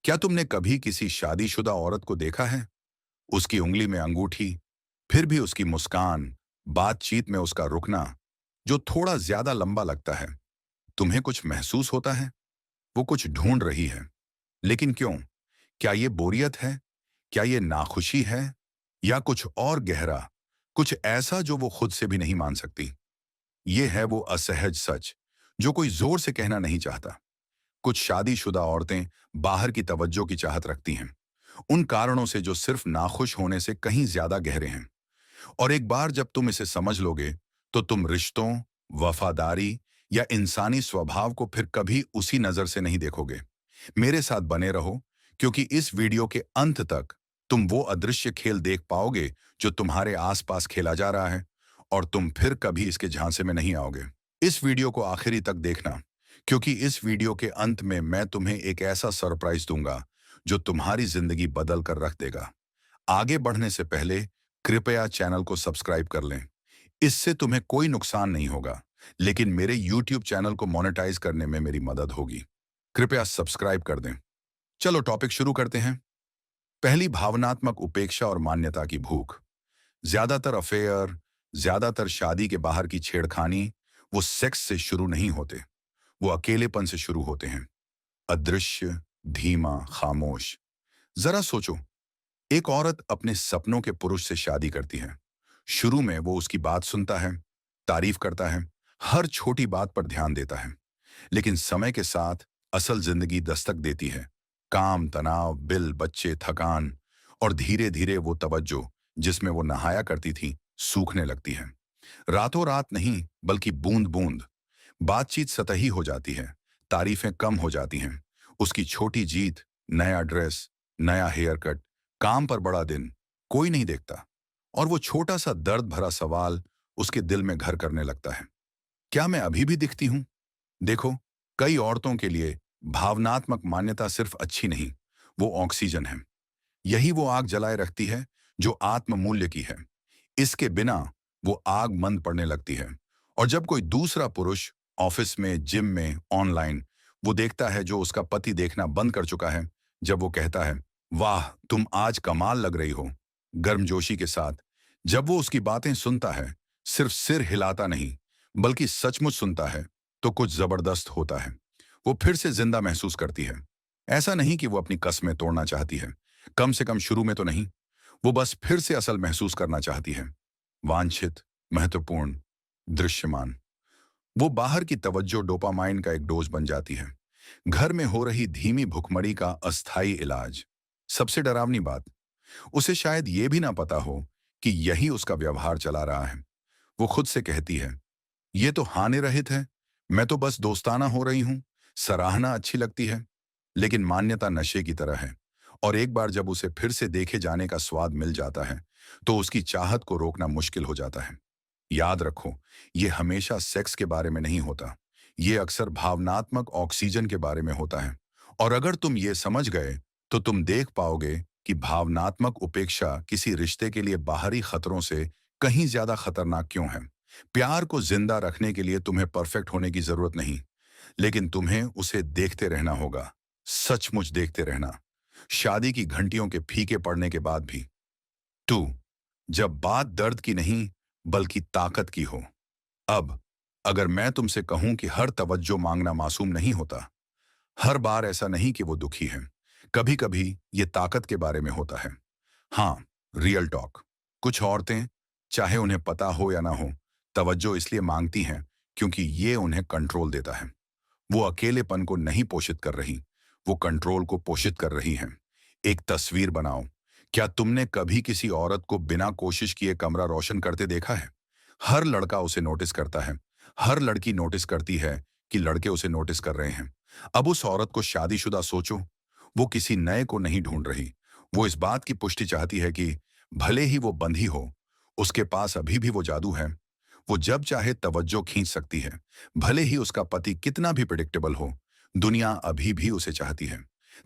क्या तुमने कभी किसी शादीशुदा औरत को देखा है? उसकी उंगली में अंगूठी, फिर भी उसकी मुस्कान, बातचीत में उसका रुकना, जो थोड़ा ज्यादा लंबा लगता है। तुम्हें कुछ महसूस होता है? वो कुछ ढूंढ रही है। लेकिन क्यों? क्या ये बोरियत है? क्या ये नाखुशी है? या कुछ और गहरा, कुछ ऐसा जो वो खुद से भी नहीं मान सकती? ये है वो असहज सच, जो कोई जोर से कहना नहीं चाहता। कुछ शादीशुदा औरतें बाहर की तवज्जो की चाहत रखती हैं, उन कारणों से जो सिर्फ नाखुश होने से कहीं ज्यादा गहरे हैं। और एक बार जब तुम इसे समझ लोगे, तो तुम रिश्तों, वफादारी या इंसानी स्वभाव को फिर कभी उसी नजर से नहीं देखोगे। मेरे साथ बने रहो, क्योंकि इस वीडियो के अंत तक तुम वो अदृश्य खेल देख पाओगे जो तुम्हारे आसपास खेला जा रहा है, और तुम फिर कभी इसके झांसे में नहीं आओगे। इस वीडियो को आखिरी तक देखना, क्योंकि इस वीडियो के अंत में मैं तुम्हें एक ऐसा सरप्राइज दूंगा जो तुम्हारी जिंदगी बदल कर रख देगा। आगे बढ़ने से पहले कृपया चैनल को सब्सक्राइब कर लें। इससे तुम्हें कोई नुकसान नहीं होगा, लेकिन मेरे YouTube चैनल को मोनेटाइज करने में मेरी मदद होगी। कृपया सब्सक्राइब कर दें। चलो टॉपिक शुरू करते हैं। पहली, भावनात्मक उपेक्षा और मान्यता की भूख। ज्यादातर अफेयर, ज्यादातर शादी के बाहर की छेड़खानी, वो सेक्स से शुरू नहीं होते। वो अकेलेपन से शुरू होते हैं। अदृश्य, धीमा, खामोश। जरा सोचो, एक औरत अपने सपनों के पुरुष से शादी करती है। शुरू में वो उसकी बात सुनता है, तारीफ करता है, हर छोटी बात पर ध्यान देता है। लेकिन समय के साथ असल जिंदगी दस्तक देती है। काम, तनाव, बिल, बच्चे, थकान, और धीरे धीरे वो तवज्जो जिसमें वो नहाया करती थी, सूखने लगती है। रातों रात नहीं, बल्कि बूंद बूंद। बातचीत सतही हो जाती है, तारीफें कम हो जाती हैं। उसकी छोटी जीत, नया ड्रेस, नया हेयर कट, काम पर बड़ा दिन, कोई नहीं देखता। और वो छोटा सा दर्द भरा सवाल उसके दिल में घर करने लगता है, क्या मैं अभी भी दिखती हूं? देखो, कई औरतों के लिए भावनात्मक मान्यता सिर्फ अच्छी नहीं, वो ऑक्सीजन है। यही वो आग जलाए रखती है जो आत्म मूल्य की है। इसके बिना वो आग मंद पड़ने लगती है। और जब कोई दूसरा पुरुष, ऑफिस में, जिम में, ऑनलाइन, वो देखता है जो उसका पति देखना बंद कर चुका है, जब वो कहता है, वाह तुम आज कमाल लग रही हो, गर्मजोशी के साथ, जब वो उसकी बातें सुनता है, सिर्फ सिर हिलाता नहीं, बल्कि सचमुच सुनता है, तो कुछ जबरदस्त होता है। वो फिर से जिंदा महसूस करती है। ऐसा नहीं कि वो अपनी कस्में तोड़ना चाहती है, कम से कम शुरू में तो नहीं। वो बस फिर से असल महसूस करना चाहती है, वांछित, महत्वपूर्ण, दृश्यमान। वो बाहर की तवज्जो डोपामाइन का एक डोज बन जाती है, घर में हो रही धीमी भुखमरी का अस्थाई इलाज। सबसे डरावनी बात, उसे शायद ये भी ना पता हो कि यही उसका व्यवहार चला रहा है। वो खुद से कहती है, ये तो हानि रहित है, मैं तो बस दोस्ताना हो रही हूं, सराहना अच्छी लगती है। लेकिन मान्यता नशे की तरह है, और एक बार जब उसे फिर से देखे जाने का स्वाद मिल जाता है, तो उसकी चाहत को रोकना मुश्किल हो जाता है। याद रखो, ये हमेशा सेक्स के बारे में नहीं होता। ये अक्सर भावनात्मक ऑक्सीजन के बारे में होता है। और अगर तुम ये समझ गए, तो तुम देख पाओगे कि भावनात्मक उपेक्षा किसी रिश्ते के लिए बाहरी खतरों से कहीं ज्यादा खतरनाक क्यों है। प्यार को जिंदा रखने के लिए तुम्हें परफेक्ट होने की जरूरत नहीं, लेकिन तुम्हें उसे देखते रहना होगा, सचमुच देखते रहना, शादी की घंटियों के फीके पड़ने के बाद भी। टू, जब बात दर्द की नहीं, बल्कि ताकत की हो। अब अगर मैं तुमसे कहूं कि हर तवज्जो मांगना मासूम नहीं होता, हर बार ऐसा नहीं कि वो दुखी है, कभी कभी ये ताकत के बारे में होता है। हाँ, रियल टॉक। कुछ औरतें, चाहे उन्हें पता हो या ना हो, तवज्जो इसलिए मांगती हैं क्योंकि ये उन्हें कंट्रोल देता है। वो अकेलेपन को नहीं पोषित कर रही, वो कंट्रोल को पोषित कर रही हैं। एक तस्वीर बनाओ, क्या तुमने कभी किसी औरत को बिना कोशिश किए कमरा रोशन करते देखा है? हर लड़का उसे नोटिस करता है, हर लड़की नोटिस करती है कि लड़के उसे नोटिस कर रहे हैं। अब उस औरत को शादीशुदा सोचो, वो किसी नए को नहीं ढूंढ रही, वो इस बात की पुष्टि चाहती है कि भले ही वो बंधी हो, उसके पास अभी भी वो जादू है। वो जब चाहे तवज्जो खींच सकती है, भले ही उसका पति कितना भी प्रिडिक्टेबल हो, दुनिया अभी भी उसे चाहती है।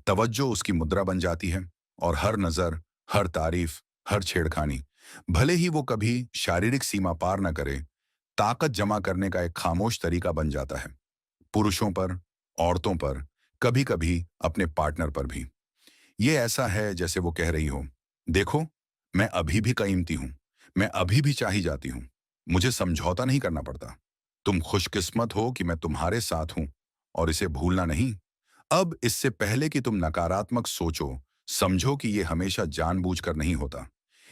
तवज्जो उसकी मुद्रा बन जाती है, और हर नजर, हर तारीफ, हर छेड़खानी, भले ही वो कभी शारीरिक सीमा पार न करे, ताकत जमा करने का एक खामोश तरीका बन जाता है। पुरुषों पर, औरतों पर, कभी कभी अपने पार्टनर पर भी। ये ऐसा है जैसे वो कह रही हो, देखो, मैं अभी भी कीमती हूं, मैं अभी भी चाही जाती हूं, मुझे समझौता नहीं करना पड़ता। तुम खुशकिस्मत हो कि मैं तुम्हारे साथ हूं और इसे भूलना नहीं। अब इससे पहले कि तुम नकारात्मक सोचो, समझो कि ये हमेशा जानबूझकर नहीं होता।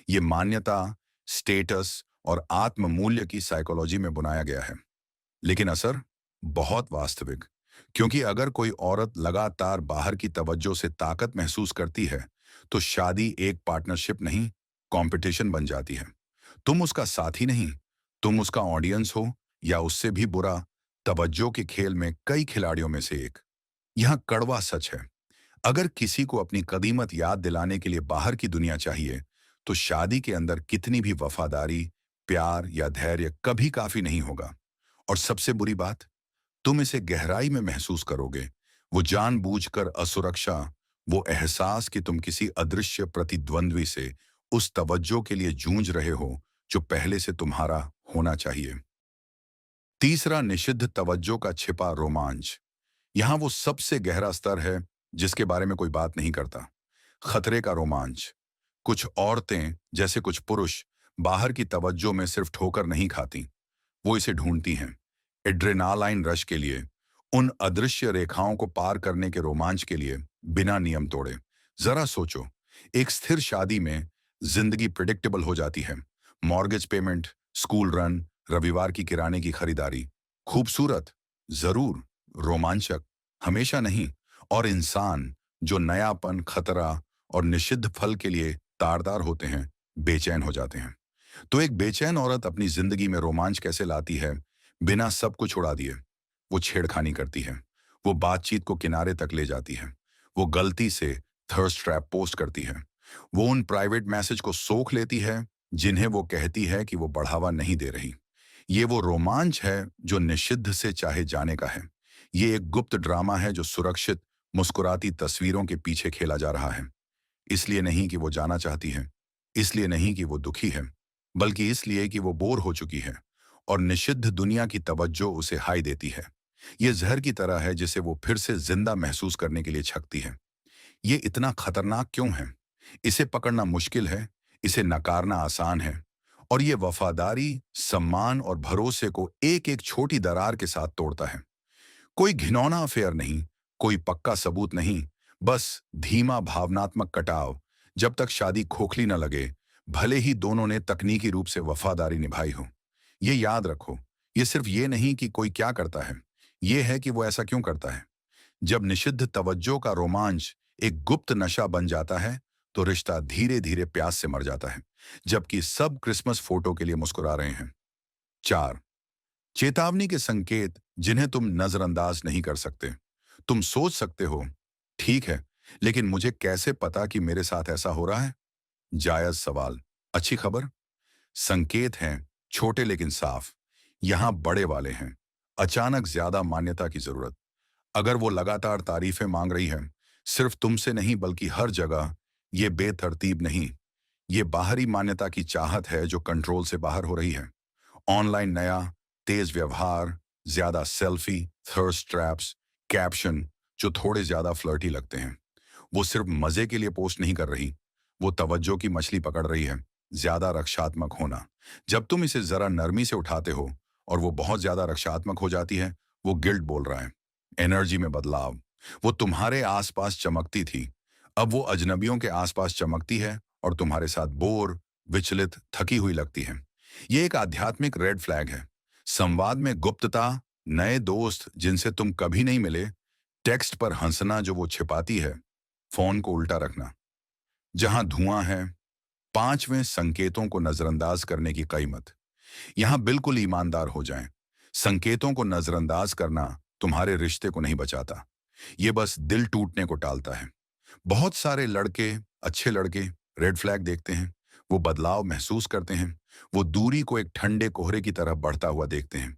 ये मान्यता, स्टेटस और आत्म मूल्य की साइकोलॉजी में बुनाया गया है। लेकिन असर बहुत वास्तविक, क्योंकि अगर कोई औरत लगातार बाहर की तवज्जो से ताकत महसूस करती है, तो शादी एक पार्टनरशिप नहीं, कंपटीशन बन जाती है। तुम उसका साथी नहीं, तुम उसका ऑडियंस हो, या उससे भी बुरा, तवज्जो के खेल में कई खिलाड़ियों में से एक। यह कड़वा सच है। अगर किसी को अपनी कदीमत याद दिलाने के लिए बाहर की दुनिया चाहिए, तो शादी के अंदर कितनी भी वफादारी, प्यार या धैर्य कभी काफी नहीं होगा। और सबसे बुरी बात, तुम इसे गहराई में महसूस करोगे। वो जानबूझकर असुरक्षा, वो एहसास कि तुम किसी अदृश्य प्रतिद्वंद्वी से उस तवज्जो के लिए जूझ रहे हो जो पहले से तुम्हारा होना चाहिए। तीसरा, निषिद्ध तवज्जो का छिपा रोमांच। यहां वो सबसे गहरा स्तर है जिसके बारे में कोई बात नहीं करता। खतरे का रोमांच। कुछ औरतें, जैसे कुछ पुरुष, बाहर की तवज्जो में सिर्फ ठोकर नहीं खाती, वो इसे ढूंढती हैं। एड्रेनालाइन रश के लिए, उन अदृश्य रेखाओं को पार करने के रोमांच के लिए, बिना नियम तोड़े। जरा सोचो, एक स्थिर शादी में जिंदगी प्रिडिक्टेबल हो जाती है। मॉर्गेज पेमेंट, स्कूल रन, रविवार की किराने की खरीदारी। खूबसूरत, जरूर, रोमांचक, हमेशा नहीं। और इंसान, जो नयापन, खतरा और निषिद्ध फल के लिए तारदार होते हैं, बेचैन हो जाते हैं। तो एक बेचैन औरत अपनी जिंदगी में रोमांच कैसे लाती है, बिना सब कुछ उड़ा दिए? वो छेड़खानी करती है, वो बातचीत को किनारे तक ले जाती है, वो गलती से थर्स्ट ट्रैप पोस्ट करती है, वो उन प्राइवेट मैसेज को सोख लेती है जिन्हें वो कहती है कि वो बढ़ावा नहीं दे रही। ये वो रोमांच है जो निषिद्ध से चाहे जाने का है। ये एक गुप्त ड्रामा है जो सुरक्षित, मुस्कुराती तस्वीरों के पीछे खेला जा रहा है। इसलिए नहीं कि वो जाना चाहती है, इसलिए नहीं कि वो दुखी है, बल्कि इसलिए कि वो बोर हो चुकी है और निषिद्ध दुनिया की तवज्जो उसे हाई देती है। ये जहर की तरह है जिसे वो फिर से जिंदा महसूस करने के लिए छकती है। ये इतना खतरनाक क्यों है? इसे पकड़ना मुश्किल है, इसे नकारना आसान है। और ये वफादारी, सम्मान और भरोसे को एक एक छोटी दरार के साथ तोड़ता है। कोई घिनौना अफेयर नहीं, कोई पक्का सबूत नहीं, बस धीमा भावनात्मक कटाव। जब तक शादी खोखली न लगे, भले ही दोनों ने तकनीकी रूप से वफादारी निभाई हो। ये याद रखो, ये सिर्फ ये नहीं कि कोई क्या करता है, ये है कि वो ऐसा क्यों करता है। जब निषिद्ध तवज्जो का रोमांच एक गुप्त नशा बन जाता है, तो रिश्ता धीरे धीरे प्यास से मर जाता है, जबकि सब क्रिसमस फोटो के लिए मुस्कुरा रहे हैं। 4, चेतावनी के संकेत जिन्हें तुम नजरअंदाज नहीं कर सकते। तुम सोच सकते हो, ठीक है, लेकिन मुझे कैसे पता कि मेरे साथ ऐसा हो रहा है? जायज सवाल। अच्छी खबर, संकेत हैं, छोटे लेकिन साफ। यहां बड़े वाले हैं। अचानक ज्यादा मान्यता की जरूरत। अगर वो लगातार तारीफें मांग रही है, सिर्फ तुमसे नहीं बल्कि हर जगह, ये बेतरतीब नहीं, ये बाहरी मान्यता की चाहत है जो कंट्रोल से बाहर हो रही है। ऑनलाइन नया, तेज व्यवहार, ज्यादा सेल्फी, थर्स्ट ट्रैप्स, कैप्शन जो थोड़े ज्यादा फ्लर्टी लगते हैं। वो सिर्फ मजे के लिए पोस्ट नहीं कर रही, वो तवज्जो की मछली पकड़ रही है। ज्यादा रक्षात्मक होना। जब तुम इसे जरा नरमी से उठाते हो और वो बहुत ज्यादा रक्षात्मक हो जाती है, वो गिल्ट बोल रहा है। एनर्जी में बदलाव। वो तुम्हारे आसपास चमकती थी, अब वो अजनबियों के आसपास चमकती है और तुम्हारे साथ बोर, विचलित, थकी हुई लगती है। ये एक आध्यात्मिक रेड फ्लैग है। संवाद में गुप्तता, नए दोस्त जिनसे तुम कभी नहीं मिले, टेक्स्ट पर हंसना जो वो छिपाती है, फोन को उल्टा रखना। जहां धुआं है, पांचवें, संकेतों को नजरअंदाज करने की कीमत। यहां बिल्कुल ईमानदार हो जाएं। संकेतों को नजरअंदाज करना तुम्हारे रिश्ते को नहीं बचाता, ये बस दिल टूटने को टालता है। बहुत सारे लड़के, अच्छे लड़के, रेड फ्लैग देखते हैं, वो बदलाव महसूस करते हैं, वो दूरी को एक ठंडे कोहरे की तरह बढ़ता हुआ देखते हैं।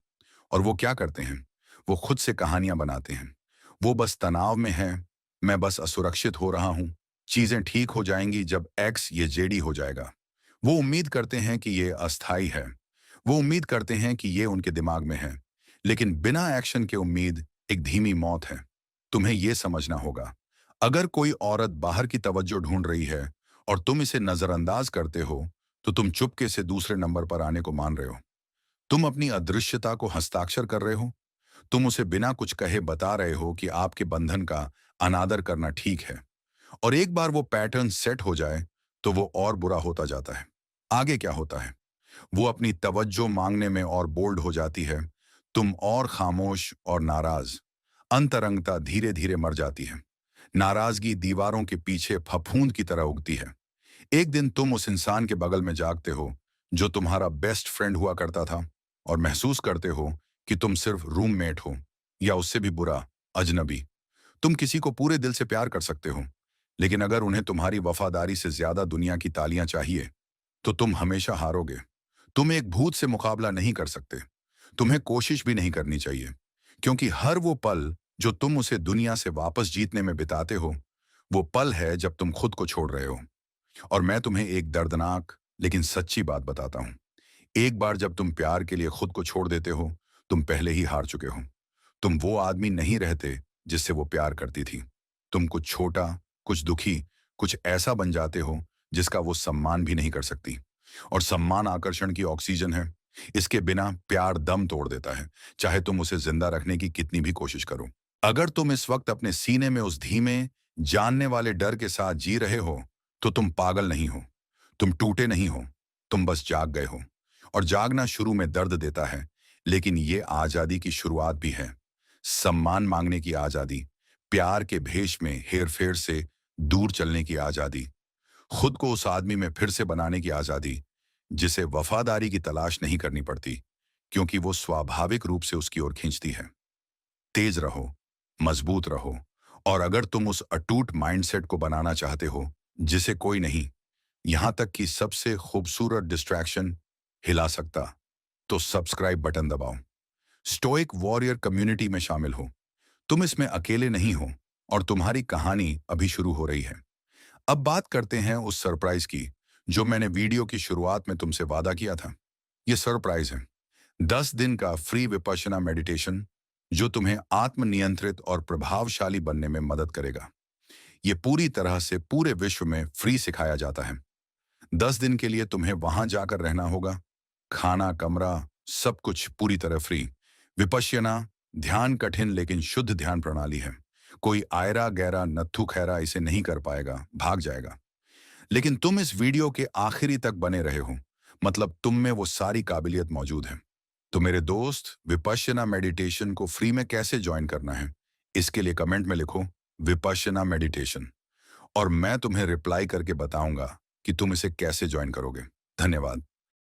और वो क्या करते हैं? वो खुद से कहानियां बनाते हैं। वो बस तनाव में है, मैं बस असुरक्षित हो रहा हूं, चीजें ठीक हो जाएंगी जब एक्स ये जेडी हो जाएगा। वो उम्मीद करते हैं कि ये अस्थाई है, वो उम्मीद करते हैं कि ये उनके दिमाग में है। लेकिन बिना एक्शन के उम्मीद एक धीमी मौत है। तुम्हें ये समझना होगा, अगर कोई औरत बाहर की तवज्जो ढूंढ रही है और तुम इसे नजरअंदाज करते हो, तो तुम चुपके से दूसरे नंबर पर आने को मान रहे हो। तुम अपनी अदृश्यता को हस्ताक्षर कर रहे हो। तुम उसे बिना कुछ कहे बता रहे हो कि आपके बंधन का अनादर करना ठीक है। और एक बार वो पैटर्न सेट हो जाए, तो वो और बुरा होता जाता है। आगे क्या होता है? वो अपनी तवज्जो मांगने में और बोल्ड हो जाती है। तुम और खामोश और नाराज। अंतरंगता धीरे धीरे मर जाती है। नाराजगी दीवारों के पीछे फफूंद की तरह उगती है। एक दिन तुम उस इंसान के बगल में जागते हो जो तुम्हारा बेस्ट फ्रेंड हुआ करता था, और महसूस करते हो कि तुम सिर्फ रूममेट हो, या उससे भी बुरा, अजनबी। तुम किसी को पूरे दिल से प्यार कर सकते हो, लेकिन अगर उन्हें तुम्हारी वफादारी से ज्यादा दुनिया की तालियां चाहिए, तो तुम हमेशा हारोगे। तुम एक भूत से मुकाबला नहीं कर सकते। तुम्हें कोशिश भी नहीं करनी चाहिए, क्योंकि हर वो पल जो तुम उसे दुनिया से वापस जीतने में बिताते हो, वो पल है जब तुम खुद को छोड़ रहे हो। और मैं तुम्हें एक दर्दनाक लेकिन सच्ची बात बताता हूं। एक बार जब तुम प्यार के लिए खुद को छोड़ देते हो, तुम पहले ही हार चुके हो। तुम वो आदमी नहीं रहते जिससे वो प्यार करती थी। तुम कुछ छोटा, कुछ दुखी, कुछ ऐसा बन जाते हो जिसका वो सम्मान भी नहीं कर सकती। और सम्मान आकर्षण की ऑक्सीजन है। इसके बिना प्यार दम तोड़ देता है, चाहे तुम उसे जिंदा रखने की कितनी भी कोशिश करो। अगर तुम इस वक्त अपने सीने में उस धीमे, जानने वाले डर के साथ जी रहे हो, तो तुम पागल नहीं हो। तुम टूटे नहीं हो। तुम बस जाग गए हो। और जागना शुरू में दर्द देता है, लेकिन ये आजादी की शुरुआत भी है। सम्मान मांगने की आजादी, प्यार के भेष में हेरफेर से दूर चलने की आजादी, खुद को उस आदमी में फिर से बनाने की आजादी जिसे वफादारी की तलाश नहीं करनी पड़ती, क्योंकि वो स्वाभाविक रूप से उसकी ओर खींचती है। तेज रहो, मजबूत रहो, और अगर तुम उस अटूट माइंडसेट को बनाना चाहते हो जिसे कोई नहीं, यहां तक कि सबसे खूबसूरत डिस्ट्रैक्शन, हिला सकता, तो सब्सक्राइब बटन दबाओ। स्टोइक वॉरियर कम्युनिटी में शामिल हो। तुम इसमें अकेले नहीं हो, और तुम्हारी कहानी अभी शुरू हो रही है। अब बात करते हैं उस सरप्राइज की, जो मैंने वीडियो की शुरुआत में तुमसे वादा किया था। ये सरप्राइज है 10 दिन का फ्री विपश्यना मेडिटेशन, जो तुम्हें आत्मनियंत्रित और प्रभावशाली बनने में मदद करेगा। ये पूरी तरह से पूरे विश्व में फ्री सिखाया जाता है। 10 दिन के लिए तुम्हें वहां जाकर रहना होगा। खाना, कमरा, सब कुछ पूरी तरह फ्री। विपश्यना ध्यान कठिन लेकिन शुद्ध ध्यान प्रणाली है। कोई आयरा गैरा नत्थु खैरा इसे नहीं कर पाएगा, भाग जाएगा। लेकिन तुम इस वीडियो के आखिरी तक बने रहे हो, मतलब तुम में वो सारी काबिलियत मौजूद है। तो मेरे दोस्त, विपश्यना मेडिटेशन को फ्री में कैसे ज्वाइन करना है, इसके लिए कमेंट में लिखो विपश्यना मेडिटेशन, और मैं तुम्हें रिप्लाई करके बताऊंगा कि तुम इसे कैसे ज्वाइन करोगे। धन्यवाद।